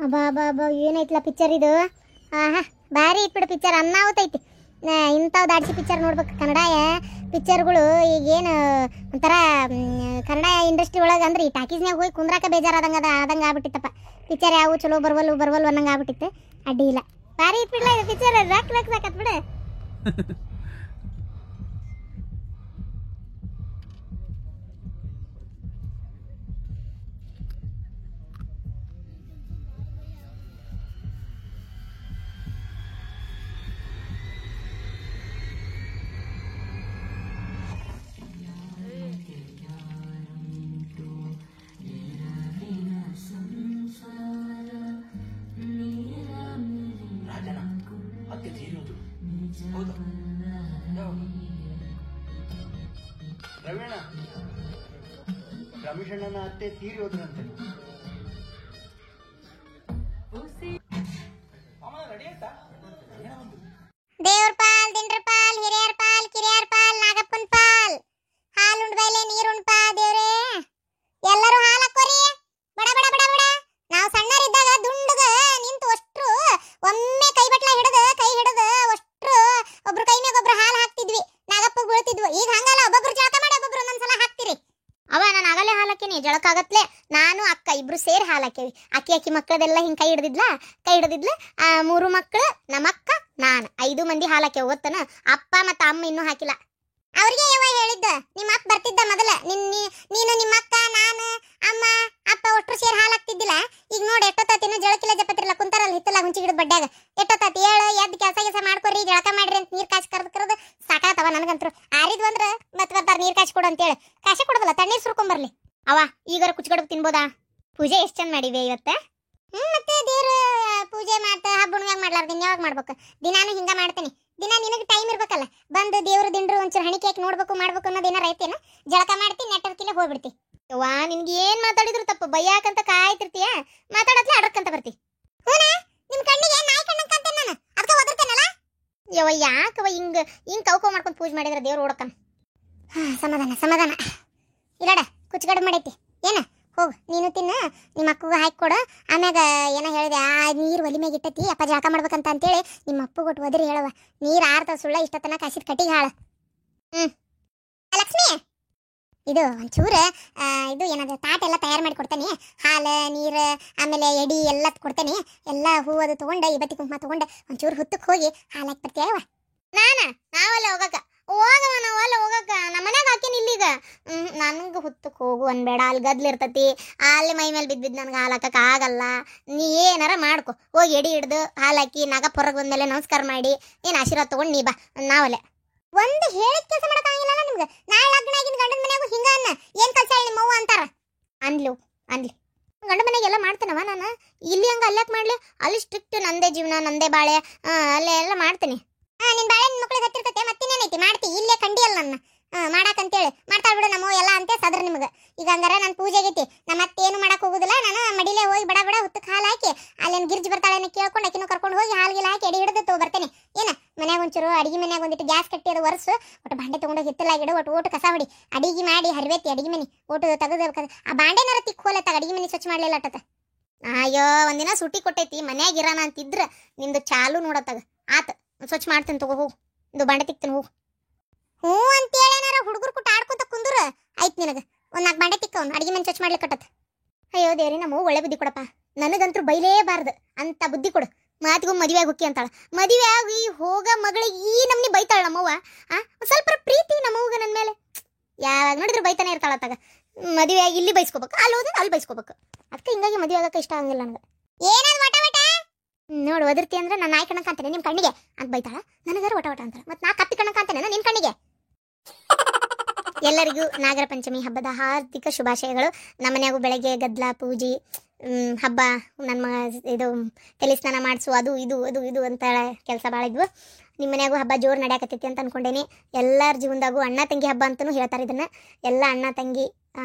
ಅಬ್ಬಾ ಅಬ್ಬಾ ಅಬ್ಬಾ ಏನೈತ್ಲ ಪಿಕ್ಚರ್ ಇದು. ಆಹಾ ಭಾರಿ ಇಟ್ಬಿಡು ಪಿಕ್ಚರ್ ಅನ್ನಾವತೈತಿ. ಇಂಥವು ದಾಡ್ಸಿ ಪಿಕ್ಚರ್ ನೋಡ್ಬೇಕು. ಕನ್ನಡ ಪಿಕ್ಚರ್ಗಳು ಈಗೇನು ಒಂಥರ ಕನ್ನಡ ಇಂಡಸ್ಟ್ರಿ ಒಳಗೆ ಅಂದ್ರೆ ಈ ಟಾಕೀಸ್ನಾಗ ಹೋಗಿ ಕುಂದ್ರಾಕ ಆದಂಗೆ ಆಗ್ಬಿಟ್ಟಿತ್ತಪ್ಪ. ಪಿಕ್ಚರ್ ಯಾವ ಚಲೋ ಬರ್ವಲ್ಲು ಅನ್ನಂಗೆ ಆಗ್ಬಿಟ್ಟಿತ್ತು. ಅಡ್ಡಿ ಇಲ್ಲ, ಭಾರಿ ಇಟ್ಬಿಡ್ಲ ಇದು ಪಿಕ್ಚರ್. ರಾಕ್ ಸಾಕತ್ಬಿಡು. ರವೀಣ ರಮೇಶಣ್ಣನ ಅತ್ತೆ ತೀರಿ ಹೋದ್ರಂತೆ. ದೇವ್ರ ಪಾಲ್, ದಿಂಡ್ರ ಪಾಲ್, ಹಿರಿಯರ್ ಪಾಲ್, ಕಿರಿಯರ್ ಪಾಲ್, ನಾಗಪ್ಪನ್ ಪಾಲ್. ಹಾಲು ಉಂಡ್ ಬೈಲೆ ನೀರುಂಡ್ ಪಾ ದೇವ್ರೇ. ಎಲ್ಲರೂ ಹಾಲು ಹಾಕೋರಿ, ಬಡ ಬಡ ಬಡ ಬಡ. ನಾವು ಸಣ್ಣರಿದ್ದಾಗ ದುಂಡಗ ನಿಂತು ಅಷ್ಟ್ರು ಒಮ್ಮೆ ಕೈ ಹಿಡಿದು ಅಷ್ಟ್ರು ಒಬ್ರು ಕೈ ಮ್ಯಾಗ ಒಬ್ರು ಹಾಲು ಹಾಕ್ತಿದ್ವಿ, ನಾಗಪ್ಪ ಬೀಳ್ತಿದ್ವು. ಈಗ ಹಂಗಲ್ಲ, ಒಬ್ಬೊಬ್ರು ಜಳಕ ಮಾಡಿ ಒಬ್ಬೊಬ್ರು ಒಂದೊಂದ್ಸಲ ಹಾಕ್ತಿರಿ. ಅವ ನಾನು ಆಗಲೇ ಹಾಲು ಹಾಕೀನಿ, ಜಳಕ ಆಗತ್ಲೆ ನಾನು ಅಕ್ಕ ಇಬ್ರು ಸೇರಿ ಹಾಲು ಹಾಕೇವಿ. ಅಕ್ಕಿ ಮಕ್ಕಳದೆಲ್ಲ ಹಿಂಗೆ ಕೈ ಹಿಡಿದಿದ್ಲ. ಮೂರು ಮಕ್ಕಳು, ನಮ್ಮಕ್ಕ, ನಾನು 5 ಮಂದಿ ಹಾಲು ಹಾಕೇವು. ಗೊತ್ತನ? ಅಪ್ಪ ಮತ್ತು ಅಮ್ಮ ಇನ್ನೂ ಹಾಕಿಲ್ಲ. ಅವ್ರಿಗೆ ಯಾವ ಹೇಳಿದ್ದ, ನಿಮ್ಮ ಅಪ್ಪ ಬರ್ತಿದ್ದ ಮೊದಲ. ನೀನು ನಿಮ್ಮ ಅಕ್ಕ, ನಾನು, ಅಮ್ಮ, ಅಪ್ಪ ಒಟ್ಟರು ಸೇರಿ ಹಾಲು ಹಾಕ್ತಿದ್ದಿಲ್ಲ. ಈಗ ನೋಡಿ ಎಷ್ಟೊತ್ತಾತಿನ ಜಳಕಿಲ್ಲ ಜಪತಿರಲ್ಲ ಕುಂತಾರಲ್ಲ ಹಿತ್ತಲ್ಲ ಹುಂಚಿ ಗಿಡದ ಬಡ್ಡ್ಯಾಗ. ಎಷ್ಟೊತ್ತಾತಿ ಹೇಳು, ಎದ್ದು ಕೆಲಸ ಮಾಡ್ಕೊರಿ, ಜಳಕ ಮಾಡ್ರಿ ಅಂತ ನೀರು ಕಾಸಿ ಕರೆದು ಸಾಕಾತವ ನನಗಂತರು. ಆರಿದ್ವು ಅಂದ್ರೆ ಮತ್ತೆ ಬರ್ತಾರೆ ನೀರು ಕಾಸಿ ಕೊಡು ಅಂತೇಳಿ. ಕಾಸೆ ಕೊಡೋದಲ್ಲ, ತಣ್ಣೀರು ಸುರ್ಕೊಂಬರ್ಲಿ. ಅವ ಈಗಾರ ಕುಚ್ಕಡಬು ತಿನ್ಬೋದಾ? ಪೂಜೆ ಎಷ್ಟು ಚಂದ ಮಾಡಿವೆ ಇವತ್ತ. ಮತ್ತೆ ದೇವ್ರ ಪೂಜೆ ಮಾಡ್ತಾ ಹಬ್ಬ ಹುಣ್ಮ್ಯಾಗ ಮಾಡ್ಲಾರ್ದಿನ್ ಯಾವಾಗ ಮಾಡ್ಬೇಕು? ದಿನಾನು ಹಿಂಗ ಮಾಡ್ತೇನೆ. ದಿನ ನಿನಗೆ ಟೈಮ್ ಇರ್ಬೇಕಲ್ಲ, ಬಂದು ದೇವ್ರ ದಿಂಡ್ರು ಒಂಚೂರು ಹಣಿಕೆ ಹಾಕಿ ಮಾಡ್ಬೇಕು ಅನ್ನೋದು ಏನಾರ ಐತೇನ? ಜಳಕ ಮಾಡ್ತೀನಿ, ನೆಟ್ಟರ್ಕಿಲ್ಲ ಹೋಗ್ಬಿಡ್ತಿ. ವಾ ನಿನ್ಗೆ ಏನ್ ಮಾತಾಡಿದ್ರು ತಪ್ಪು, ಬೈಯಾಕಂತ ಕಾಯ್ತಿರ್ತೀಯ, ಮಾತಾಡತ್ಲೆ ಅಡಕ್ಕಂತ ಬರ್ತಿ. ಹೂನಾ, ನಿಮ್ ಕಣ್ಣಿಗೆ ನಾಯಿ ಕಣ್ಣಂಗ್ ಕಾಣ್ತೇನೆ ನಾನು, ಅದಕ್ಕೆ ಓದಿರ್ತೇನಲ್ಲ. ಯವ್ವ ಯಾಕವ ಹಿಂಗ ಕೌಕೋ ಮಾಡ್ಕೊಂಡು ಪೂಜೆ ಮಾಡಿದ್ರೆ ದೇವ್ರು ಓಡಕನ್. ಸಮಾಧಾನ ಇಲ್ಲಡ, ಕುಚ್ಕಡ ಮಾಡೈತಿ ಏನ. ಹೋಗು ನೀನು ತಿನ್ನ, ನಿಮ್ಮ ಅಕ್ಕಗೂ ಹಾಕಿಕೊಡು. ಆಮ್ಯಾಗ ಏನ ಹೇಳಿದೆ, ಆ ನೀರು ಒಲಿ ಮ್ಯಾಗ ಇಟ್ಟತಿ ಅಪ್ಪ ಜಳಕ ಮಾಡ್ಬೇಕಂತ ಅಂತೇಳಿ ನಿಮ್ಮ ಅಪ್ಪ ಕೊಟ್ಟು ಒದರಿ ಹೇಳವ. ನೀರು ಆರ್ತ ಸುಳ್ಳ ಇಷ್ಟತನ ಕಾಸಿದ ಕಟ್ಟಿಗೆ ಹಾಳ. ಲಕ್ಷ್ಮಿ, ಇದು ಒಂಚೂರು ಇದು ಏನದ ತಾಟ ಎಲ್ಲ ತಯಾರು ಮಾಡಿ ಕೊಡ್ತೇನೆ. ಹಾಲು, ನೀರು, ಆಮೇಲೆ ಎಡಿ ಎಲ್ಲ ಕೊಡ್ತೇನೆ. ಎಲ್ಲ ಹೂವು ಅದು ತೊಗೊಂಡು ಇವತ್ತಿ ಕುಂಕುಮ ತೊಗೊಂಡು ಒಂಚೂರು ಹುತ್ತಕ್ಕೆ ಹೋಗಿ ಹಾಲು ಹಾಕಿ ಬರ್ತೀಯವ. ನಾವಲ್ಲ ಹೋಗಕ್ಕ ನಮ್ಮ ಮನ್ಯಾಗ ಹಾಕೇನಿ ಇಲ್ಲೀಗ. ನನಗೆ ಹುತ್ತಕ್ಕೆ ಹೋಗು ಅನ್ಬೇಡ, ಅಲ್ಲಿ ಗದ್ಲಿರ್ತತಿ, ಅಲ್ಲಿ ಮೈ ಮೇಲೆ ಬಿದ್ದು ನನಗೆ ಹಾಲು ಹಾಕಕ್ಕೆ ಆಗಲ್ಲ. ನೀ ಏನಾರ ಮಾಡ್ಕೊ, ಹೋಗಿ ಎಡಿ ಹಿಡ್ದು ಹಾಲು ಹಾಕಿ ನಾಗಪ್ಪ ಹೊರಗೆ ಬಂದ್ಮೇಲೆ ನಮಸ್ಕಾರ ಮಾಡಿ ಏನು ಆಶೀರ್ವಾದ ತೊಗೊಂಡು ನೀ ಬಾ. ನಾವಲ್ಲೇ ಒಂದು ಹೇಳಿದ ಕೆಲಸ ಮಾಡೋಕ್ಕಾಗಿಲ್ಲ ನಿಮ್ಗೆ. ನಾಳೆ ಲಗ್ನ ಆಗಿನ ಗಂಡನ ಮನೆಯಾಗೂ ಹಿಂಗ ಅನ್ನ, ಏನು ಕಲ್ಸ ನಿಮ್ಮ ಅವ್ವ ಅಂತಾರ. ಅನ್ಲಿ ಗಂಡ ಮನೆಗೆಲ್ಲ ಮಾಡ್ತೇನವ ನಾನು. ಇಲ್ಲಿ ಹಂಗೆ ಅಲ್ಲಾಕ್ ಮಾಡ್ಲಿ, ಅಲ್ಲಿ ಸ್ಟ್ರಿಕ್ಟ್ ನಂದೇ ಜೀವನ ನಂದೇ ಬಾಳೆ, ಅಲ್ಲೇ ಎಲ್ಲ ಮಾಡ್ತೀನಿ. ನಿನ್ ಬಾಳೆ ನಿನ್ ಮಕ್ಳಿಗೆ ಹತ್ತಿರ್ತತೆ, ಮತ್ತಿನೇನೈತಿ ಮಾಡ್ತಿ, ಇಲ್ಲೇ ಕಂಡಿ ಅಲ್ಲ ನನ್ನ ಮಾಡಾಕಂತೇಳಿ ಮಾಡ್ತಾಳ್ ಬಿಡು ನಮ್ಮ ಎಲ್ಲ ಅಂತ ಸದ್ರ ನಿಮ್ಗೆ. ಈಗ ಹಂಗಾರ ನಾನು ಪೂಜೆ ಆಗೈತಿ, ನಾ ಮತ್ತೇನು ಮಾಡಕ್ ಹೋಗುದಿಲ್ಲ. ನಾನು ಮಡಿಲೇ ಹೋಗಿ ಬಡ ಹುತ್ತಕ್ಕೆ ಹಾಲು ಹಾಕಿ ಅಲ್ಲೇನು ಗಿರ್ಜಿ ಬರ್ತಾಳೆ ಕೇಳ್ಕೊಂಡು ಆಕಿನೂ ಕರ್ಕೊಂಡು ಹೋಗಿ ಹಾಲಿಗೆ ಹಾಕಿ ಎಡಿ ಹಿಡಿದು ಬರ್ತೇನೆ. ಏನ ಮನ್ಯಾಗ ಒಂಚೂರು ಅಡಿಗೆ ಮನ್ಯಾಗ ಒಂದಿಟ್ಟು ಗ್ಯಾಸ್ ಕಟ್ಟಿ ಅದು ಒರೆಸು, ಒಟ್ಟು ಬಾಂಡೆ ತೊಗೊಂಡೋಗಿ ಹಿತ್ತಲಾಗಿಡು, ಒಟ್ಟು ಕಸ ಹೊಡಿ, ಅಡಿಗೆ ಮಾಡಿ ಹರಿವೇತಿ ಅಡಿಗೆ ಮನೆ ಒಟ್ಟು ತೆಗೆದು ಆ ಬಾಂಡೆನಾರ ತಿಕ್ಕೋಲತ್ತಾಗ ಅಡಿಗೆ ಮನೆ ಸ್ವಚ್ಛ ಮಾಡ್ಲಿಲ್ಲ ಅಟ್ಟತ. ಅಯ್ಯೋ ಒಂದಿನ ಸುಟ್ಟಿ ಕೊಟ್ಟೈತಿ, ಮನ್ಯಾಗ ಇರೋಣ ಅಂತಿದ್ರ ನಿಂದು ಚಾಲು ನೋಡತ್ತಾಗ ಆತ ಸ್ವಚ್ಛ ಮಾಡ್ತೀನಿ ತಗೋ, ಹೋಗು ಇದು ಬಾಂಡೆ ತಿಕ್ತೀನಿ ಹೋಗು. ಹ್ಞೂ ಅಂತೇಳಿ ಏನಾರ ಹುಡುಗರು ಕೊಟ್ಟು ಆಡ್ಕೊತ ಕುಂದ್ರ ಆಯ್ತು ನಿನಗೆ. ಒಂದು 4 ಬಾಂಡೆ ತಿಕ್ಕವನು ಅಡಿಗೆ ಮನೆ ಸ್ವಚ್ಛ ಮಾಡ್ಲಿಕ್ಕಟ್ಟತ್. ಅಯ್ಯೋ ದೇವ್ರಿ, ನಮ್ಮ ಒಳ್ಳೆ ಬುದ್ಧಿ ಕೊಡಪ್ಪ, ನನಗಂತೂ ಬೈಲೇಬಾರ್ದು ಅಂತ ಬುದ್ಧಿ ಕೊಡು. ಮಾತಿಗೂ ಮದುವೆ ಆಗಿ ಹುಕ್ಕಿ ಅಂತಾಳ, ಮದುವೆ ಆಗಿ ಹೋಗ ಮಗಳಿಗೆ ಈ ನಮ್ನಿ ಬೈತಾಳ ನಮ್ಮವ್ವ. ಸ್ವಲ್ಪ ಪ್ರೀತಿ ನಮ್ಮವ್ಗ ನನ್ನ ಮೇಲೆ. ಯಾವಾಗ ನೋಡಿದ್ರೆ ಬೈತಾನೆ ಇರ್ತಾಳತ್ತಾಗ. ಮದುವೆ ಆಗಿ ಇಲ್ಲಿ ಬೈಸ್ಕೋಬೇಕು, ಅಲ್ಲಿ ಹೋದ್ರೆ ಅಲ್ಲಿ ಬೈಸ್ಕೋಬೇಕು. ಅದಕ್ಕೆ ಹಿಂಗಾಗಿ ಮದುವೆ ಆಗಕ್ಕೆ ಇಷ್ಟ ಆಗಂಗಿಲ್ಲ ನನಗೆ. ಏನಾದ್ರು ನೋಡು ಒದರ್ತಿ ಅಂದ್ರೆ ನಾನು ನಾಯಿ ಕಣ್ಣಂಗೆ ಕಾಂತೇನೆ ನಿಮ್ಮ ಕಣ್ಣಿಗೆ ಅಂತ ಬೈತಾಳ. ನನಗಾರು ಒಟ ಅಂತಾಳ, ಮತ್ತೆ ನಾ ಕಪ್ಪಿ ಕಣ್ಣಂಗೆ ಕಾಂತೇನೆ ನಿನ್ನ ಕಣ್ಣಿಗೆ. ಎಲ್ಲರಿಗೂ ನಾಗರ ಪಂಚಮಿ ಹಬ್ಬದ ಹಾರ್ದಿಕ ಶುಭಾಶಯಗಳು. ನಮ್ಮ ಮನ್ಯಾಗೂ ಬೆಳಗ್ಗೆ ಗದ್ಲ ಪೂಜೆ ಹಬ್ಬ, ನನ್ನ ಇದು ತಲೆ ಸ್ನಾನ ಮಾಡಿಸು, ಅದು ಇದು ಅಂತ ಕೆಲಸ ಭಾಳ ಇದ್ವು. ನಿಮ್ಮ ಮನ್ಯಾಗೂ ಹಬ್ಬ ಜೋರು ನಡೆಯಕತ್ತೈತಿ ಅಂತ ಅನ್ಕೊಂಡೇನೆ. ಎಲ್ಲರ ಜೀವನದಾಗೂ ಅಣ್ಣ ತಂಗಿ ಹಬ್ಬ ಅಂತಲೂ ಹೇಳ್ತಾರೆ ಇದನ್ನು. ಎಲ್ಲ ಅಣ್ಣ ತಂಗಿ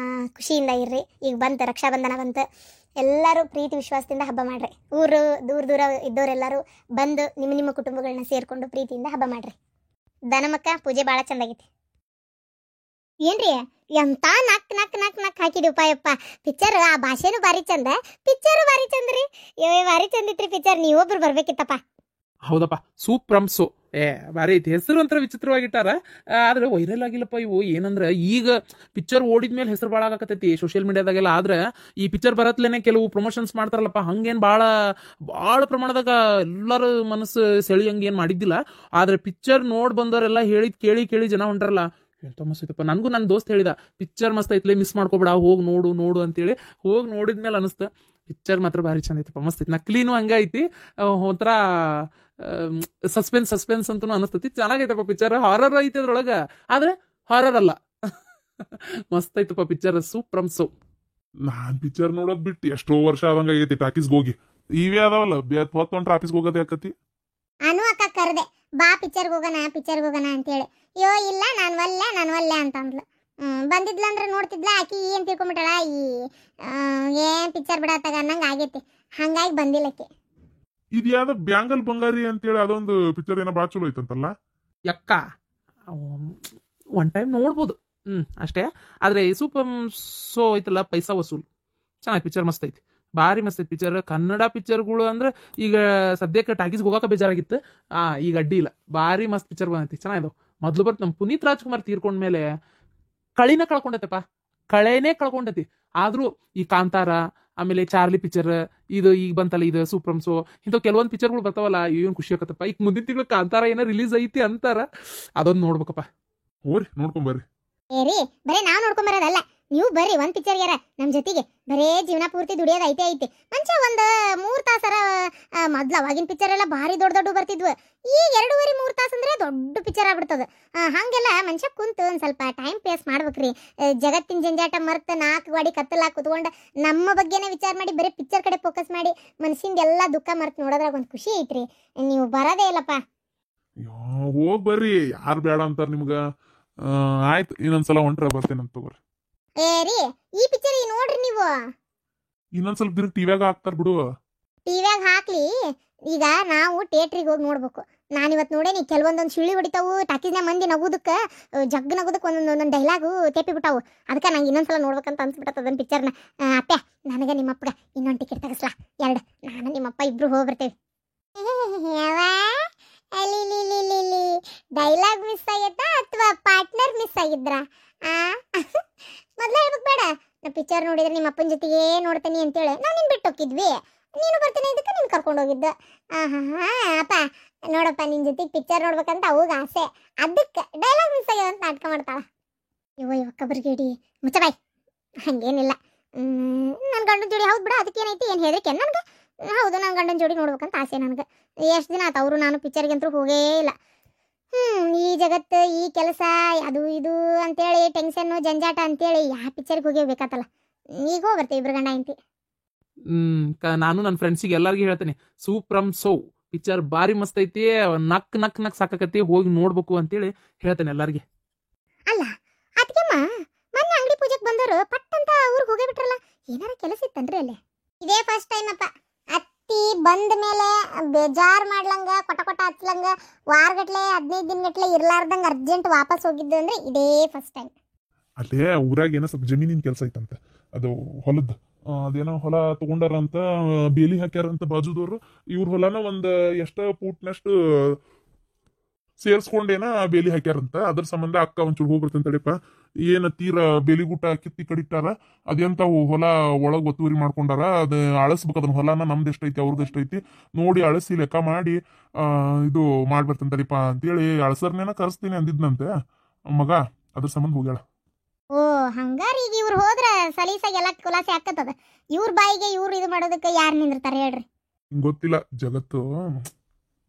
ಖುಷಿಯಿಂದ ಇರ್ರಿ. ಈಗ ಬಂತು ರಕ್ಷಾಬಂಧನ ಬಂತು, ಎಲ್ಲರೂ ಪ್ರೀತಿ ವಿಶ್ವಾಸದಿಂದ ಹಬ್ಬ ಮಾಡ್ರಿ. ದೂರ ಇದ್ದವರೆಲ್ಲರೂ ಬಂದು ನಿಮ್ಮ ಕುಟುಂಬಗಳನ್ನ ಸೇರಿಕೊಂಡು ಪ್ರೀತಿಯಿಂದ ಹಬ್ಬ ಮಾಡ್ರಿ. ದನಮಕ್ಕ ಪೂಜೆ ಭಾಳ ಚಂದಾಗೈತಿ. ಏನ್ರಿ ಎಂತ ನಕ್ ನಕ್ ನಕ್ ನಕ್ ಹಾಕಿದಿವಪ್ಪ ಯಪ್ಪ. ಪಿಕ್ಚರ್ ಆ ಭಾಷೆನೂ ಭಾರಿ ಚಂದ, ಪಿಕ್ಚರು ಭಾರಿ ಚಂದ್ರಿ. ಭಾರಿ ಚಂದ ಇತ್ರಿ ಪಿಕ್ಚರ್. ನೀವೊಬ್ರು ಬರ್ಬೇಕಿತ್ತಪ್ಪ. ಹೌದಪ್ಪ ಸೂಪ್ರಂಸು. ಬಾರಿ ಐತಿ, ಹೆಸರು ಒಂಥರ ವಿಚಿತ್ರವಾಗಿಟ್ಟಾರ. ಆದ್ರೆ ವೈರಲ್ ಆಗಿಲ್ಲಪ್ಪ ಇವು. ಏನಂದ್ರೆ ಈಗ ಪಿಕ್ಚರ್ ಓಡಿದ್ಮೇಲೆ ಹೆಸರು ಭಾಳ ಆಗಕತ್ತೈತಿ ಸೋಷಿಯಲ್ ಮೀಡಿಯಾದಾಗೆಲ್ಲ. ಆದ್ರೆ ಈ ಪಿಕ್ಚರ್ ಬರತ್ಲೇನೆ ಕೆಲವು ಪ್ರಮೋಷನ್ಸ್ ಮಾಡ್ತಾರಲ್ಲಪ್ಪ, ಹಂಗೇನು ಭಾಳ ಪ್ರಮಾಣದಾಗ ಎಲ್ಲರೂ ಮನಸ್ಸು ಸೆಳಿಯಂಗೆ ಏನು ಮಾಡಿದ್ದಿಲ್ಲ. ಆದ್ರೆ ಪಿಕ್ಚರ್ ನೋಡಿ ಬಂದವರೆಲ್ಲ ಹೇಳಿದ್ ಕೇಳಿ ಕೇಳಿ ಜನ ಹೊಂಟಾರಲ್ಲ, ಎಂತ ಮಸ್ತ್ ಐತಪ್ಪ. ನನಗೂ ನನ್ನ ದೋಸ್ತ್ ಹೇಳಿದ ಪಿಕ್ಚರ್ ಮಸ್ತ್ ಐತ್ಲೆ, ಮಿಸ್ ಮಾಡ್ಕೊಬೇಡ, ಹೋಗಿ ನೋಡು ನೋಡು ಅಂತೇಳಿ. ಹೋಗಿ ನೋಡಿದ್ಮೇಲೆ ಅನಿಸ್ತು ಪಿಕ್ಚರ್ ಮಾತ್ರ ಭಾರಿ ಚಂದ ಐತಪ್ಪ, ಮಸ್ತ್ ಐತಿ. ನಕ್ಲಿನೂ ಹಂಗೆ ಐತಿ, ಒಂಥರ ಸಸ್ಪೆನ್ಸ್ ಅಂತೂ ಅನಿಸ್ತೈತಿ. ಚೆನ್ನಾಗೈತಪ್ಪ ಪಿಕ್ಚರ್. ಹಾರರ್ ಐತಿ ಅದ್ರೊಳಗೆ, ಆದ್ರೆ ಹಾರರ್ ಅಲ್ಲ. ಮಸ್ತ್ ಐತಪ್ಪ ಪಿಕ್ಚರ್, ಸೂಪ್ರಂಸು. ನಾನ್ ಪಿಕ್ಚರ್ ನೋಡೋದ್ ಬಿಟ್ಟು ಎಷ್ಟೋ ವರ್ಷ ಆದಂಗ ಆಗೈತಿ. ಟಾಕೀಸ್ಗೆ ಹೋಗಿ ಇವೇ ಅದಾವಲ್ಲ, ಹೊತ್ತೊಂಡ್ರ ಆಫೀಸ್ಗೆ ಹೋಗೋದೇ ಆಕತಿ. ನಾನು ಅಕ್ಕ ಕರೆದೆ, ಬಾ ಪಿಕ್ಚರ್ಗೆ ಹೋಗೋಣ ಅಂತೇಳಿ. ಅಯ್ಯೋ ಇಲ್ಲ ನಾನು ಒಲ್ಲೆ ಅಂತಂದ್ಲು. ಬಂದಿದ್ಲಂದ್ರೆ ನೋಡ್ತಿದ್ಲ, ಆಕಿ ಏನ್ ತಿಳ್ಕೊಂಬಿಟ್ಟಾಳ, ಏನ್ ಪಿಕ್ಚರ್ ಬಿಡತ್ತಾಗ ಅನ್ನಂಗೆ ಆಗೈತಿ. ಹಂಗಾಗಿ ಬಂದಿಲ್ಲಕ್ಕೆ. ಇದು ಯಾವ್ದ ಬ್ಯಾಂಗಲ್ ಬಂಗಾರಿ ಅಂತೇಳಿ ಅದೊಂದು ಪಿಕ್ಚರ್ ಏನೋ ಭಾಳ ಚಲೋ ಐತಂತಲ್ಲ. ಯಕ್ಕ ಒನ್ ಟೈಮ್ ನೋಡ್ಬೋದು, ಅಷ್ಟೇ. ಆದ್ರೆ ಸೂಪರ್ ಸೋ ಐತಲ್ಲ, ಪೈಸಾ ವಸೂಲ್, ಚೆನ್ನಾಗಿ ಪಿಕ್ಚರ್ ಮಸ್ತ್ ಐತಿ, ಭಾರಿ ಮಸ್ತ್ ಐತಿ ಪಿಕ್ಚರ್. ಕನ್ನಡ ಪಿಕ್ಚರ್ಗಳು ಅಂದ್ರೆ ಈಗ ಸದ್ಯಕ್ಕೆ ಟಾಕೀಸ್ಗೆ ಹೋಗಕ್ಕೆ ಬೇಜಾರಾಗಿತ್ತು. ಈಗ ಅಡ್ಡಿ ಇಲ್ಲ, ಭಾರಿ ಮಸ್ತ್ ಪಿಕ್ಚರ್ ಬಂದೈತಿ, ಚೆನ್ನಾಗಿದಾವ. ಮೊದ್ಲು ಬರ್ತ ನಮ್ಮ ಪುನೀತ್ ರಾಜ್ಕುಮಾರ್ ತೀರ್ಕೊಂಡ್ಮೇಲೆ ಕಳೆನೇ ಕಳ್ಕೊಂಡೈತಿ. ಆದ್ರೂ ಈ ಕಾಂತಾರ, ಆಮೇಲೆ ಚಾರ್ಲಿ ಪಿಕ್ಚರ್, ಇದು ಈಗ ಬಂತಲ್ಲ ಇದು ಸೂಪ್ರಂಸೋ, ಇಂಥವು ಕೆಲವೊಂದು ಪಿಕ್ಚರ್ಗಳು ಬರ್ತಾವಲ್ಲ, ಏನು ಖುಷಿ ಆಗತ್ತಪ್ಪ. ಈಗ ಮುಂದಿನ ತಿಂಗಳು ಕಾಂತಾರ ಏನೋ ರಿಲೀಸ್ ಐತಿ ಅಂತಾರ, ಅದೊಂದು ನೋಡ್ಬೇಕಪ್ಪ. ಹೋರಿ ನೋಡ್ಕೊಂಬರ್ರಿ. ಏರಿ ಬರೇ ನಾವ್ ನೋಡ್ಕೊಂಬರೋದಲ್ಲ, ನೀವು ಬರ್ರಿ ಒಂದ್ ಪಿಕ್ಚರ್ಗೆರ ನಮ್ ಜೊತೆಗೆ. ಬರೇ ಜೀವನ ಪೂರ್ತಿ ದುಡಿಯೋದು ಐತೆ. ಮಂಚ ಒಂದ್ 3 ತಾಸರ ಮೊದ್ಲು ಅವಾಗಿನ ಪಿಕ್ಚರ್ ಎಲ್ಲ ಭಾರಿ ದೊಡ್ಡ ಬರ್ತಿದ್ವು. ಈಗ 2.5-3 ತಾಸು ಅಂದ್ರೆ ದೊಡ್ಡ ಪಿಕ್ಚರ್ ಆಗ್ಬಿಡ್ತದ. ಹಂಗೆಲ್ಲ ಮನುಷ್ಯ ಕುಂತು ಒಂದ್ ಸ್ವಲ್ಪ ಟೈಮ್ ಪಾಸ್ ಮಾಡ್ಬೇಕ್ರಿ. ಜಗತ್ತಿನ ಜಂಜಾಟ ಮರ್ತ 4 ಗಾಡಿ ಕತ್ತಲಾಗ ಕುತ್ಕೊಂಡ ನಮ್ಮ ಬಗ್ಗೆನೇ ವಿಚಾರ ಮಾಡಿ ಬರೀ ಪಿಕ್ಚರ್ ಕಡೆ ಫೋಕಸ್ ಮಾಡಿ ಮನಸ್ಸಿಂದ ಎಲ್ಲಾ ದುಃಖ ಮರ್ತ್ ನೋಡೋದ್ರಾಗ ಒಂದ್ ಖುಷಿ ಐತ್ರಿ. ನೀವು ಬರೋದೇ ಇಲ್ಲಪ್ಪ. ಹೋಗ್ ಬರ್ರಿ, ಯಾರು ಬೇಡ ಅಂತಾರ ನಿಮ್ಗ. ಆಯ್ತು, ಇನ್ನೊಂದ್ಸಲ ಹೊಂಟ್ರ ಬರ್ತೇನಂತ ತಗೋರಿ. ಏರಿ ಈ ಪಿಕ್ಚರ್ ನೋಡ್ರಿ ನೀವು. ಇನ್ನೊಂದ್ ಸ್ವಲ್ಪ ದಿನ ಟಿವ್ಯಾಗ ಹಾಕ್ತಾರ ಬಿಡು. ಟಿವ್ಯಾಗ ಹಾಕ್ಲಿ, ಈಗ ನಾವು ಥಿಯೇಟ್ರಿಗೆ ಹೋಗಿ ನೋಡ್ಬೇಕು. ನಾನಿವತ್ತು ನೋಡೇನಿ ಕೆಲವೊಂದೊಂದು ಶಿಳ್ಳಿ ಹೊಡಿತಾವು, ಟಾಕೀಸ್ನ ಮಂದಿ ನಗುದಕ್ಕೆ ನಗುದಕ್ಕೆ ಒಂದೊಂದು ಡೈಲಾಗು ತೆಪ್ಪಿ ಬಿಟ್ಟಾವು. ಅದಕ್ಕೆ ನಂಗೆ ಇನ್ನೊಂದ್ಸಲ ನೋಡ್ಬೇಕಂತ ಅನ್ಸ್ಬಿಟ್ಟದ ಅದನ್ನ ಪಿಕ್ಚರ್ನ. ಅಪ್ಪೆ ನನಗೆ ನಿಮ್ಮಪ್ಪಗ ಇನ್ನೊಂದು ಟಿಕೆಟ್ ತೆಗಿಸ್ಲಾ 2, ನಾನು ನಿಮ್ಮಪ್ಪ ಇಬ್ರು ಹೋಗ್ಬರ್ತೇವೆ. ಡೈಲಾಗ್ ಮಿಸ್ ಆಗೈತಾ ಅಥವಾ ಪಾರ್ಟ್ನರ್ ಮಿಸ್ ಆಗಿದ್ರಾ? ಮೊದ್ಲೇ ಹೇಳ್ಬೇಕು ಬೇಡ, ನಾ ಪಿಕ್ಚರ್ ನೋಡಿದ್ರೆ ನಿಮ್ಮ ಅಪ್ಪನ ಜೊತೆಗೆ ನೋಡ್ತೀನಿ ಅಂತೇಳಿ ನಾವು ನಿನ್ ಬಿಟ್ಟು ಹೋಗಿದ್ವಿ. ನೀನು ಬರ್ತೀನಿ ಇದಕ್ಕೆ ನೀನು ಕರ್ಕೊಂಡು ಹೋಗಿದ್ದ. ಅಪ್ಪ ನೋಡಪ್ಪ, ನಿನ್ ಜೊತೆಗೆ ಪಿಕ್ಚರ್ ನೋಡ್ಬೇಕಂತ ಅವಾಗ ಆಸೆ, ಅದಕ್ಕೆ ಡೈಲಾಗ್ ಮಿಸ್ ಆಗ್ಯಾವ ಅಂತ ನಾಟಕ ಮಾಡ್ತಾಳ. ಇವಕ್ಕ ಬರ್ಗೇಡಿ ಮುಚ್ಚಬಾಯ್. ಹಂಗೇನಿಲ್ಲ, ನನ್ನ ಗಂಡನ ಜೋಡಿ ಹೌದು ಬಿಡ, ಅದಕ್ಕೆ ಏನೈತಿ, ಏನು ಹೇಳಿಕೆ ನನಗೆ. ಹೌದು, ನನ್ನ ಗಂಡನ ಜೋಡಿ ನೋಡ್ಬೇಕಂತ ಆಸೆ ನನಗೆ. ಎಷ್ಟು ದಿನ ಆಯ್ತು ಅವರು ನಾನು ಪಿಕ್ಚರ್ಗಂತೂ ಹೋಗೇ ಇಲ್ಲ. ಈ ಜಗತ್ತು, ಈ ಕೆಲಸ, ಅದು ಇದು ಅಂತೇಳಿ ಟೆನ್ಷನ್ನು ಜಂಜಾಟ ಅಂತೇಳಿ ಯಾವ ಪಿಕ್ಚರ್ಗೆ ಹೋಗಿರ್ಬೇಕಾತಲ್ಲ. ಈಗ ಹೋಗ್ಬರ್ತೀವಿ ಇಬ್ರು ಗಂಡ ಇಂತಿ. ನಾನು ನನ್ನ ಫ್ರೆಂಡ್ಸಿಗೆ ಎಲ್ಲರಿಗೂ ಹೇಳ್ತೇನೆ, ಸೂಪ್ರಂಸೋ ಪಿಕ್ಚರ್ ಭಾರಿ ಮಸ್ತ್ ಐತಿ, ನಕ್ ಸಾಕಕತಿ, ಹೋಗಿ ನೋಡ್ಬೇಕು ಅಂತೇಳಿ ಹೇಳ್ತೇನೆ ಎಲ್ಲರಿಗೆ. ಅಲ್ಲ ಅದಕ್ಕೆಮ್ಮ ಮೊನ್ನೆ ಅಂಗಡಿ ಪೂಜೆಗೆ ಬಂದವರು ಪಟ್ ಅಂತ ಊರಿಗೆ ಹೋಗೇ ಬಿಟ್ರಲ್ಲ, ಏನಾರ ಕೆಲಸ ಇತ್ತನ್ರಿ ಅಲ್ಲಿ? ಇದೇ ಫಸ್ಟ್ ಟೈಮ್ ಅಪ್ಪ. ಅತ್ತಿ ಬಂದ ಮೇಲೆ ಬೇಜಾರ್ ಮಾಡ್ಲಂಗ, ಕೊಟ ಹಚ್ಲಂಗ, ವಾರಗಟ್ಲೆ 15 ದಿನಗಟ್ಲೆ ಇರ್ಲಾರ್ದಂಗ ಅರ್ಜೆಂಟ್ ವಾಪಸ್ ಹೋಗಿದ್ದು ಅಂದ್ರೆ ಇದೇ ಫಸ್ಟ್ ಟೈಮ್. ಅಲ್ಲೇ ಊರಾಗ ಏನೋ ಸ್ವಲ್ಪ ಜಮೀನಿನ ಕೆಲಸ ಐತಂತ, ಅದು ಹೊಲದ ಅದೇನೋ ಹೊಲ ತಗೊಂಡಾರಂತ, ಬೇಲಿ ಹಾಕ್ಯಾರಂತ ಬಾಜುದವ್ರು. ಇವ್ರ ಹೊಲನ ಒಂದ್ ಎಷ್ಟ ಫೂಟ್ನಷ್ಟು ಸೇರ್ಸ್ಕೊಂಡೇನ ಬೇಲಿ ಹಾಕ್ಯಾರಂತ. ಅದ್ರ ಸಂಬಂಧ ಅಕ್ಕ ಒಂಚೂರು ಹೋಗ್ಬರ್ತಂತ ತಡಿಪ. ಏನ ತೀರ ಬೇಲಿಗೂಟ ಕಿತ್ತಿ ಕಡಿತಾರ, ಅದೆಂತಾವು ಹೊಲ ಒಳಗ್ ಒತ್ತುವರಿ ಮಾಡ್ಕೊಂಡಾರ. ಅದ ಅಳಸ್ಬೇಕು, ಅದನ್ನ ಹೊಲನ ನಮ್ದು ಎಷ್ಟೈತಿ ಅವ್ರದ್ದು ಎಷ್ಟೈತಿ ನೋಡಿ ಅಳಸಿ ಲೆಕ್ಕ ಮಾಡಿ ಇದು ಮಾಡ್ಬರ್ತಂತ ತಡಿಪ ಅಂತೇಳಿ ಅಳಸರ್ನೇನ ಕರೆಸ್ತೀನಿ ಅಂದಿದ್ನಂತೆ ಮಗ. ಅದ್ರ ಸಂಬಂಧ ಹೋಗ್ಯಾಳ. ಓ ಹಂಗಾರ ಈಗ ಇವ್ರು ಹೋದ್ರ ಸಲೀಸಾಗಿ ಎಲ್ಲ ಖುಲಾಸೆ ಆಗ್ತದ. ಇವ್ರ ಬಾಯಿಗೆ ಇವ್ರು ಇದು ಮಾಡೋದಕ್ಕೆ ಯಾರು ನಿಂದಿರ್ತಾರೆ ಹೇಳ್ರಿ? ಗೊತ್ತಿಲ್ಲ, ಜಗತ್ತು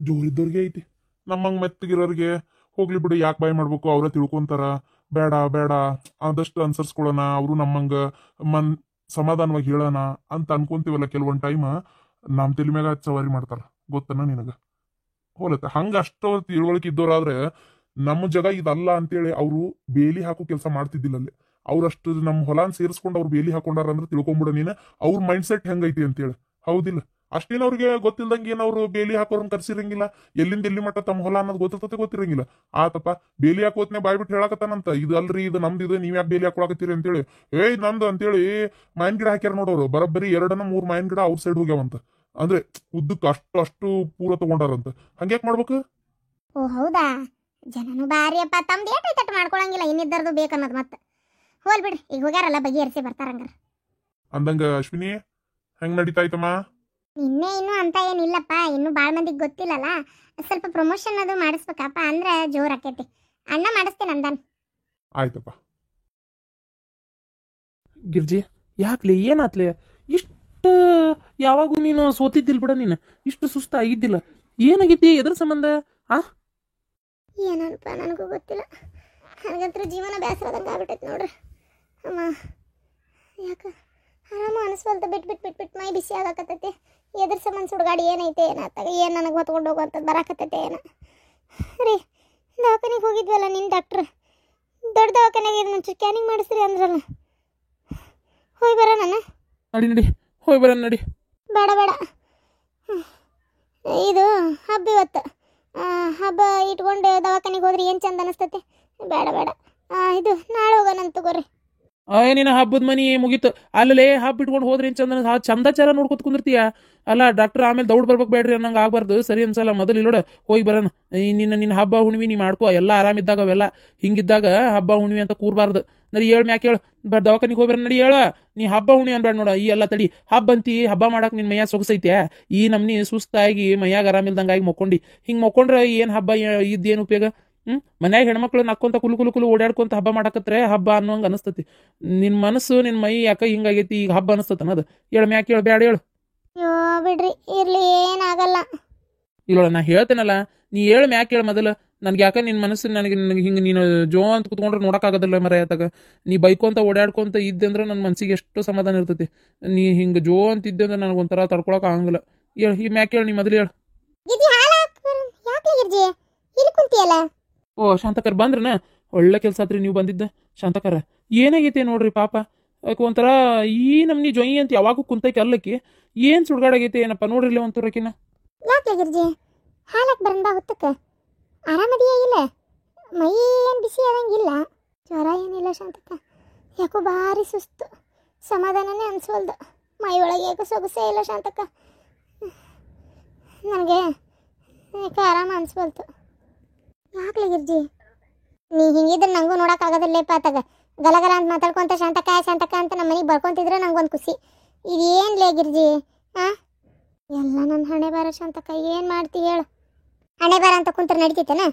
ಜೋರಿದ್ದವ್ರಿಗೆ ಐತಿ. ನಮ್ಮಂಗ್ ಮೆತ್ತಗಿರೋರಿಗೆ ಹೋಗ್ಲಿ ಬಿಡು, ಯಾಕೆ ಬಾಯ್ ಮಾಡ್ಬೇಕು, ಅವ್ರ ತಿಳ್ಕೊಂತಾರ. ಬೇಡ ಬೇಡ ಆದಷ್ಟು ಅನ್ಸರ್ಸ್ಕೊಳೋಣ, ಅವರು ನಮ್ಮಂಗ ಸಮಾಧಾನವಾಗಿ ಹೇಳೋಣ ಅಂತ ಅನ್ಕೊಂತೀವಲ್ಲ. ಕೆಲವೊಂದ್ ಟೈಮ್ ನಮ್ ತಲೆ ಮ್ಯಾಗ ಸವಾರಿ ಮಾಡ್ತಾರ, ಗೊತ್ತನ ನಿನಗ? ಹೋಲತ್ತ ಹಂಗ ಅಷ್ಟೋ ತಿಳುವಳಿಕೆ ಇದ್ದವ್ರಾದ್ರೆ ನಮ್ಮ ಜಾಗ ಇದಲ್ಲ ಅಂತೇಳಿ ಅವರು ಬೇಲಿ ಹಾಕೋ ಕೆಲಸ ಮಾಡ್ತಿದ್ದಿಲ್ಲ ಅಲ್ಲಿ. ಅವ್ರಷ್ಟು ನಮ್ಮ ಹೊಲಾನ್ ಸೇರಿಸ್ಕೊಂಡು ಅವ್ರು ಬೇಲಿ ಹಾಕೊಂಡಾರ ಅಂದ್ರೆ ತಿಳ್ಕೊಂಬಿಡ ನೀನ ಅವ್ರ ಮೈಂಡ್ ಸೆಟ್ ಹೆಂಗೈತಿ ಅಂತೇಳಿ. ಹೌದಿಲ್ಲ? ಅಷ್ಟೇನವ್ರಿಗೆ ಗೊತ್ತಿಲ್ದಂಗೆ ಏನವ್ರು ಬೇಲಿ ಹಾಕೋರ್ನ ಕರ್ಸಿರಂಗಿಲ್ಲ. ಎಲ್ಲಿಂದ ಎಲ್ಲಿ ಮಟ್ಟ ತಮ್ಮ ಹೊಲ ಅನ್ನೋದು ಗೊತ್ತಿರಂಗಿಲ್ಲ. ಆತಪ್ಪ ಬೇಲಿ ಹಾಕೋತ್ನೆ ಬಾಯ್ಬಿಟ್ಟು ಹೇಳಕತ್ತಾನಂತ, ಇದು ಅಲ್ರಿ ಇದು ನಮ್ದು, ಇದು ನೀವ್ ಯಾಕೆ ಬೇಲಿ ಹಾಕೊಳಕತ್ತೀರಿ ಅಂತೇಳಿ. ನಂದು ಅಂತೇಳಿ ಮಾವಿನ ಗಿಡ ಹಾಕ್ಯಾರ ನೋಡೋರು. ಬರೋಬ್ಬರಿ 2-3 ಮಾವಿನ ಗಿಡ ಔಟ್ ಸೈಡ್ ಹೋಗ್ಯಾವಂತ. ಅಂದ್ರೆ ಉದ್ದಕ್ಕೆ ಅಷ್ಟು ಪೂರ ತಗೊಂಡಾರಂತ. ಹಂಗ್ಯಾಕ್ ಮಾಡ್ಬೇಕು? ಓ ಹೌದಾ, ಜನನು ಬಾರಿ ಅಪ್ಪ, ತಮ್ದು ಏಟೈತಟ್ಟು ಮಾಡ್ಕೊಳಂಗಿಲ್ಲ, ಇನ್ನಿದ್ದರದು ಬೇಕನ್ನೋದು ಮತ್ತೆ. ಹೋಲ್ ಬಿಡ್ರಿ, ಈಗ ಹೋಗ್ಯಾರಲ್ಲ ಬಗೆಹರಿಸಿ ಬರ್ತಾರಂಗಾರ. ಅಂದಂಗ ಅಶ್ವಿನಿ ಹೆಂಗ್ ನಡೀತಾಯ್ತಮ್ಮ? ಇನ್ನೂ ಅಂತ ಏನಿಲ್ಲಪ್ಪ, ಇನ್ನೂ ಭಾಳ ಮಂದಿಗೆ ಗೊತ್ತಿಲ್ಲಲ್ಲ. ಸ್ವಲ್ಪ ಪ್ರಮೋಷನ್ ಅದು ಮಾಡಿಸ್ಬೇಕಪ್ಪ, ಅಂದ್ರೆ ಜೋರ್ ಆಕೈತಿ. ಅಣ್ಣ ಮಾಡಿಸ್ತೇನೆ ಅಂದಾನ. ಆಯ್ತಪ್ಪ. ಗಿರ್ಜಿ ಯಾಕ್ಲೆ ಏನಾತ್ಲೆ? ಇಷ್ಟು ಯಾವಾಗೂ ನೀನು ಸೋತಿದ್ದಿಲ್ಲ ಬಿಡ, ನೀನು ಇಷ್ಟು ಸುಸ್ತ ಆಗಿದ್ದಿಲ್ಲ. ಏನಾಗೈತಿ? ಎದ್ರ ಸಂಬಂಧ? ಏನಪ್ಪ ನನಗೂ ಗೊತ್ತಿಲ್ಲ. ನನಗಂತೂ ಜೀವನ ಬೇಸರದಂಗೆ ಆಗ್ಬಿಟ್ಟೈತೆ ನೋಡ್ರಿ ಅಮ್ಮ. ಯಾಕೆ ಆರಾಮ ಅನಿಸ್ವಲ್ತ, ಬಿಟ್ಟು ಮೈ ಬಿಸಿ ಆಗಾಕತ್ತೈತಿ. ಎದ್ರ ಸಂಬಂಧ ಸುಡ್ಗಾಡಿ ಏನೈತೆ ಏನಾತಾಗ, ಏನು ನನಗೆ ಹೊತ್ಕೊಂಡು ಹೋಗುವಂಥದ್ದು ಬರಾಕತ್ತೈತೆ ಏನೋ ರೀ. ದವಾಖಾನಿಗೆ ಹೋಗಿದ್ವಲ್ಲ ನಿನ್ನ ಡಾಕ್ಟ್ರ್, ದೊಡ್ಡ ದವಾಖಾನೆಗೆ ಮುಂಚೆ ಸ್ಕ್ಯಾನಿಂಗ್ ಮಾಡಿಸ್ರಿ ಅಂದ್ರಲ್ಲ, ಹೋಗಿ ಬರೋಣ? ನಡಿ ಹೋಗಿ ಬರೋಣ ನಡಿ. ಬೇಡ ಇದು ಹಬ್ಬ ಇವತ್ತು, ಹಬ್ಬ ಇಟ್ಕೊಂಡು ದವಾಖಾನಿಗೆ ಹೋದ್ರೆ ಏನು ಚಂದ ಅನಿಸ್ತೈತಿ. ಬೇಡ ಇದು ನಾಳೆ ಹೋಗೋಣ ತಗೋರಿ. ನಿನ್ನ ಹಬ್ಬದ ಮನಿ ಮುಗೀತು. ಅಲ್ಲೇ ಹಬ್ಬ ಇಟ್ಕೊಂಡು ಹೋದ್ರಿ ಚಂದ ಚಂದಾಚಾರ ನೋಡ್ಕೊತ ಕುಂದಿರ್ತೀಯ. ಅಲ್ಲ ಡಾಕ್ಟರ್ ಆಮೇಲೆ ದೌಡ್ ಬರ್ಬೇಕು ಬೇಡ್ರಿ ಅನ್ನಂಗೆ ಆಗ್ಬಾರ್ದು, ಸರಿ ಅನ್ಸಲ್ಲ. ಮೊದಲು ಇಲ್ಲೋಡ ಹೋಗಿ ಬರೋಣ. ನಿನ್ನ ಹಬ್ಬ ಹುಣ್ಣಿಮೆ ನೀ ಮಾಡ್ಕೋ, ಎಲ್ಲ ಆರಾಮಿದ್ದಾಗ ಅವೆಲ್ಲ. ಹಿಂಗಿದ್ದಾಗ ಹಬ್ಬ ಹುಣ್ಣಿಮೆ ಅಂತ ಕೂರ್ಬಾರ್ದು. ನಡಿ ಹೇಳ್ ಮ್ಯಾಕೆ ಹೇಳು, ದವಾಖಾನಿಗೆ ಹೋಗಿ ಬರೋಣ ನಡಿ. ಹೇಳ ನೀ ಹಬ್ಬ ಹುಣ್ಣಿಮೆ ಅನ್ಬೇಡ ನೋಡ. ಈ ಎಲ್ಲ ತಡಿ, ಹಬ್ಬ ಅಂತಿ, ಹಬ್ಬ ಮಾಡಕ್ ನಿನ್ ಮೈಯಾಗ ಸೊಗಸೈತೆ. ಈ ನಮ್ನಿ ಸುಸ್ತಾಗಿ ಮೈಯಾಗ ಆರಾಮಿಲ್ದಂಗಾಗಿ ಮೊಕ್ಕೊಂಡಿ. ಹಿಂಗೆ ಮೊಕ್ಕೊಂಡ್ರೆ ಏನು ಹಬ್ಬ ಇದ್ದೇನು ಉಪಯೋಗ? ಮನ್ಯಾಗ ಹೆಣ್ಮಕ್ಳು ನಕ್ಕೊಂತ ಕುಲು ಓಡಾಡ್ಕೊಂತ ಹಬ್ಬ ಮಾಡಕತ್ರೆ ಹಬ್ಬ ಅನ್ನೋಂಗ ಅನಸ್ತತಿ. ನಿನ್ ಮನಸ್ಸು ನಿನ್ ಮೈ ಯಾಕ ಹಿಂಗಾಗೈತಿ ಈಗ ಹಬ್ಬ ಅನಸ್ತತ ಅನ್ನೋದು. ಹೇಳು ಮ್ಯಾಕೆ ಹೇಳು, ಬ್ಯಾಡ ಹೇಳು. ಬಿಡ್ರಿ ಇರ್ಲಿ, ಏನಾಗಲ್ಲ. ಇಲ್ಲೋಳ ನಾ ಹೇಳ್ತೇನಲ್ಲ, ನೀ ಹೇಳು ಮ್ಯಾಕೆ ಹೇಳು ಮೊದಲು. ನನ್ಗೆ ಯಾಕ ನಿನ್ ಮನಸ್ಸು ನನಗೆ ಹಿಂಗೆ ನೀನು ಜೋ ಅಂತ ಕುತ್ಕೊಂಡ್ರೆ ನೋಡಕ್ಕಾಗೋದಿಲ್ಲ ಮರ. ಯಾತಾಗ ನೀ ಬೈಕೊಂತ ಓಡಾಡ್ಕೊಂತ ಇದ್ದೆ ಅಂದ್ರೆ ನನ್ನ ಮನ್ಸಿಗೆ ಎಷ್ಟು ಸಮಾಧಾನ ಇರ್ತೈತಿ. ನೀ ಹಿಂಗೆ ಜೋ ಅಂತ ಇದ್ದೆ ಅಂದ್ರೆ ನನಗೊಂಥರ ತಡ್ಕೊಳಕ್ ಆಗಂಗಿಲ್ಲ. ಹೇಳು, ಈ ಮ್ಯಾಕೆ ಹೇಳು, ನೀ ಮೊದಲು ಹೇಳು. ಓ ಶಾಂತಕರ್ ಬಂದ್ರನ? ಒಳ್ಳೆ ಕೆಲಸ ಆತ್ರಿ ನೀವು ಬಂದಿದ್ದ. ಶಾಂತಕರ ಏನಾಗೈತೆ ನೋಡ್ರಿ ಪಾಪ, ಒಂಥರ ಈ ನಮ್ನಿ ಜೊಯ್ ಅಂತ ಯಾವಾಗೂ ಕುಂತೈತಿ ಅಲ್ಲಕ್ಕಿ. ಏನ್ ಸುಡ್ಗಾಡಾಗೈತೆ ಏನಪ್ಪ ನೋಡ್ರಿಲ್ಲ ಒಂತೂರಕಿನ. ಯಾಕೆ ಗಿರ್ಜಿ ಹಾಲಕ್ ಬರಂದ ಹೊತ್ತಕ್ಕೆ ಆರಾಮದಿಯೇ? ಇಲ್ಲ ಮೈ ಏನು ಬಿಸಿ ಆದಂಗಿಲ್ಲ, ಜ್ವರ ಏನಿಲ್ಲ ಶಾಂತಕ್ಕ. ಯಾಕೋ ಭಾರಿ ಸುಸ್ತು, ಸಮಾಧಾನನೇ ಅನ್ಸೋಲ್ದು. ಮೈ ಒಳಗೆ ಯಾಕೋ ಸೊಗಸೇ ಇಲ್ಲ ಶಾಂತಕ್ಕ. ನನಗೆ ಯಾಕೆ ಆರಾಮ ಅನ್ಸ್ವಲ್ತು. ಯಾಕ್ಲೆ ಗಿರ್ಜಿ ನೀ ಹಿಂಗಿದ್ರೆ ನಂಗೂ ನೋಡೋಕ್ಕಾಗೋದಿಲ್ಲಪ್ಪ. ಆತಾಗ ಗಲಗಲ ಅಂತ ಮಾತಾಡ್ಕೊಂತ ಶಾಂತಕ್ಕ ಅಂತ ನಮ್ಮ ಮನೆಗೆ ಬರ್ಕೊಂತಿದ್ರೆ ನಂಗೊಂದು ಖುಷಿ. ಇದೇನ್ಲೇ ಗಿರ್ಜಿ? ಎಲ್ಲ ನನ್ನ ಹಣೆ ಬಾರ ಶಾಂತಕ್ಕ, ಏನು ಮಾಡ್ತಿ ಹೇಳು? ಹಣೆ ಬಾರ ಅಂತ ಕುಂತ್ರೆ ನಡಿತೈತೇನ?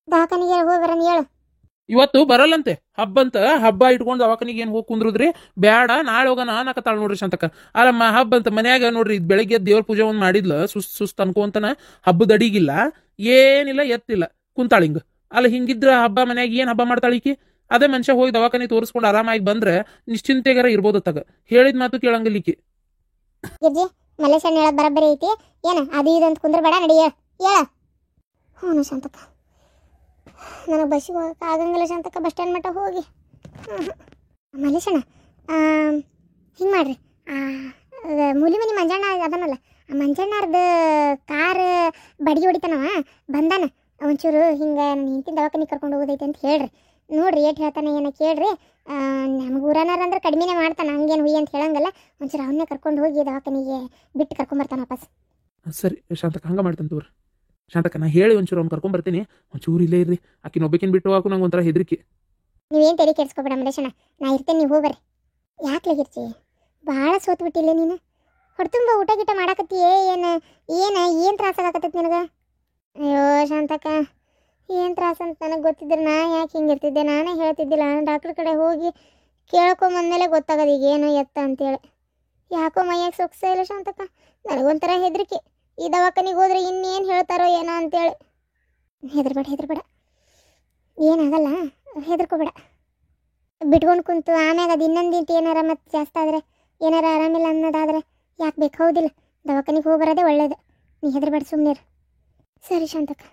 ದವಾಖಾನಿಗೆ ಹೋಗಿ ಬರೋಣ ಹೇಳು. ಇವತ್ತು ಬರಲ್ಲಂತೆ ಹಬ್ಬ ಅಂತ. ಹಬ್ಬ ಇಟ್ಕೊಂಡು ದವಾಖಾನಿಗೆ ಏನು ಹೋಗಿ ಕುಂದ್ರುದ್ರಿ? ಬೇಡ ನಾಳೆ ಹೋಗೋಣ ಅನ್ನಕತ್ತಾಳ ನೋಡ್ರಿ ಶಾಂತಕ್ಕ. ಅಲ್ಲಮ್ಮ ಹಬ್ಬ ಅಂತ ಮನ್ಯಾಗ ನೋಡ್ರಿ ಬೆಳಗ್ಗೆ ದೇವ್ರ ಪೂಜೆ ಒಂದು ಮಾಡಿದ್ಲ, ಸುಸ್ತು ಅನ್ಕೊಂತನ ಹಬ್ಬದ ಅಡಿಗಿಲ್ಲ ಏನಿಲ್ಲ ಎತ್ತಿಲ್ಲ ಕುಂತಾಳಿಂಗ. ಅಲ್ಲ ಹಿಂಗಿದ್ರ ಹಬ್ಬ ಮನ್ಯಾಗ ಏನು ಹಬ್ಬ ಮಾಡ್ತಾಳಿಕಿ? ಅದೇ ಮನುಷ್ಯ ಹೋಗಿ ದವಾಖಾನೆ ತೋರಿಸ್ಕೊಂಡು ಆರಾಮಾಗಿ ಬಂದ್ರೆ ನಿಶ್ಚಿಂತೆಗಾರ ಇರ್ಬೋದು. ತಗ ಹೇಳಿದ ಮಾತು ಕೇಳಂಗಿಲ್ಲಿಕ್ಕಿ. ಗಿರ್ಜಿ ಮಲ್ಲೇಶಣ್ಣ ಹೇಳೋದು ಬರಬ್ಬರಿ ಐತಿ. ಏನ ಅದು ಇದು ಅಂತ ಕುಂದ್ರ ಬೇಡ, ನಡಿ ಹೇಳ. ಹ್ಞೂ ಶಾಂತಕ್ಕ, ನನಗೆ ಬಸ್ಸಿಗೆ ಹೋಗಕ್ಕೆ ಆಗಂಗಿಲ್ಲ ಶಾಂತಕ್ಕ. ಬಸ್ ಸ್ಟ್ಯಾಂಡ್ ಮಟ್ಟ ಹೋಗಿ ಮಲ್ಲೇಶಣ್ಣ ಹಿಂಗೆ ಮಾಡ್ರಿ, ಮೂಲಿ ಮನಿ ಮಂಜಣ್ಣ ಅದನ್ನಲ್ಲ, ಆ ಮಂಜಣ್ಣರ್ದು ಕಾರ್ ಬಡಿಗೆ ಹೊಡಿತಾನವ ಬಂದಾನ. ಒಂಚೂರು ಹಿಂಗೆ ನನ್ನ ಹಿಂತಿನ ದವಾಖಾನಿಗೆ ಕರ್ಕೊಂಡು ಹೋಗೋದೈತೆ ಅಂತ ಹೇಳ್ರಿ. ನೋಡ್ರಿ ಏಟ್ ಹೇಳ್ತಾನೆ ಏನೋ ಕೇಳ್ರಿ. ನಮ್ಗೆ ಊರನಾರ ಅಂದ್ರೆ ಕಡಿಮೆನೇ ಮಾಡ್ತಾನೆ, ಹಂಗೇನು ಹುಯ್ಯ ಅಂತ ಹೇಳಂಗಲ್ಲ. ಒಂಚೂರು ಅವನ್ನೇ ಕರ್ಕೊಂಡು ಹೋಗಿ ದವಾಖಾನಿಗೆ ಬಿಟ್ಟು ಕರ್ಕೊಂಬರ್ತಾನೆ ವಾಪಸ್. ಸರಿ ಶಾಂತಕ್ಕ, ಹಂಗೆ ಮಾಡ್ತಾನೆ ತೋರಿ. ಶಾಂತಕ್ಕ ನಾ ಹೇಳಿ ಒಂಚೂರು ಅವ್ನು ಕರ್ಕೊಂಬರ್ತೀನಿ. ಒಂಚೂರು ಇಲ್ಲೇ ಇರ್ರಿ, ಆಕಿನ ಒಬ್ಬಕಿನ ಬಿಟ್ಟು ಹಾಕು ನಂಗೆ ಒಂಥರ ಹೆದರಿಕೆ. ನೀವೇನು ತಲೆ ಕೆಡ್ಸ್ಕೊಬೇಡ ಮಲ್ಲೇಶಣ್ಣ, ನಾ ಇರ್ತೇನೆ, ನೀವು ಹೋಗ್ಬರ್ರಿ. ಯಾಕೆ ಲಗಿರ್ತಿ ಭಾಳ ಸೋತು ಬಿಟ್ಟಿಲ್ಲ ನೀನು? ಹೊಡ್ತುಂಬ ಊಟ ಗೀಟ ಮಾಡಾಕತ್ತೀಯೇ? ಏನು ತ್ರಾಸಾಗತ್ತೈತಿ ನಿನಗೆ? ಅಯ್ಯೋ ಶಾಂತಕ್ಕ, ಏನು ತ್ರಾಸ ಅಂತ ನನಗೆ ಗೊತ್ತಿದ್ರೆ ನಾ ಯಾಕೆ ಹಿಂಗಿರ್ತಿದ್ದೆ? ನಾನೇ ಹೇಳ್ತಿದ್ದಿಲ್ಲ, ಡಾಕ್ಟ್ರ್ ಕಡೆ ಹೋಗಿ ಕೇಳ್ಕೊಂಬಂದಮೇಲೆ ಗೊತ್ತಾಗೋದು ಈಗ ಏನು ಎತ್ತ ಅಂತೇಳಿ. ಯಾಕೋ ಮೈಯಾಗ ಸೊಕ್ಸೇ ಇಲ್ಲ ಶಾಂತಕ್ಕ, ನನಗೊಂಥರ ಹೆದರಿಕೆ. ಈ ದವಾಖಾನಿಗೆ ಹೋದ್ರೆ ಇನ್ನೇನು ಹೇಳ್ತಾರೋ ಏನೋ ಅಂತೇಳಿ. ಹೆದರ್ಬೇಡ, ಏನಾಗಲ್ಲ, ಹೆದರ್ಕೋಬೇಡ. ಬಿಟ್ಕೊಂಡು ಕುಂತು ಆಮ್ಯಾಗ ಅದು ಇನ್ನೊಂದಿಂಟು ಏನಾರ ಮತ್ತೆ ಜಾಸ್ತಿ ಆದರೆ, ಏನಾರ ಆರಾಮಿಲ್ಲ ಅನ್ನೋದಾದರೆ ಯಾಕೆ ಬೇಕು? ಹೌದಿಲ್ಲ, ದವಾಖಾನಿಗೆ ಹೋಗಿ ಬರೋದೇ ಒಳ್ಳೇದು. ನೀ ಹೆದರ್ಬೇಡ, ಸುಮ್ಮನೆ. ಸರಿ ಶಾಂತಕ್ಕ.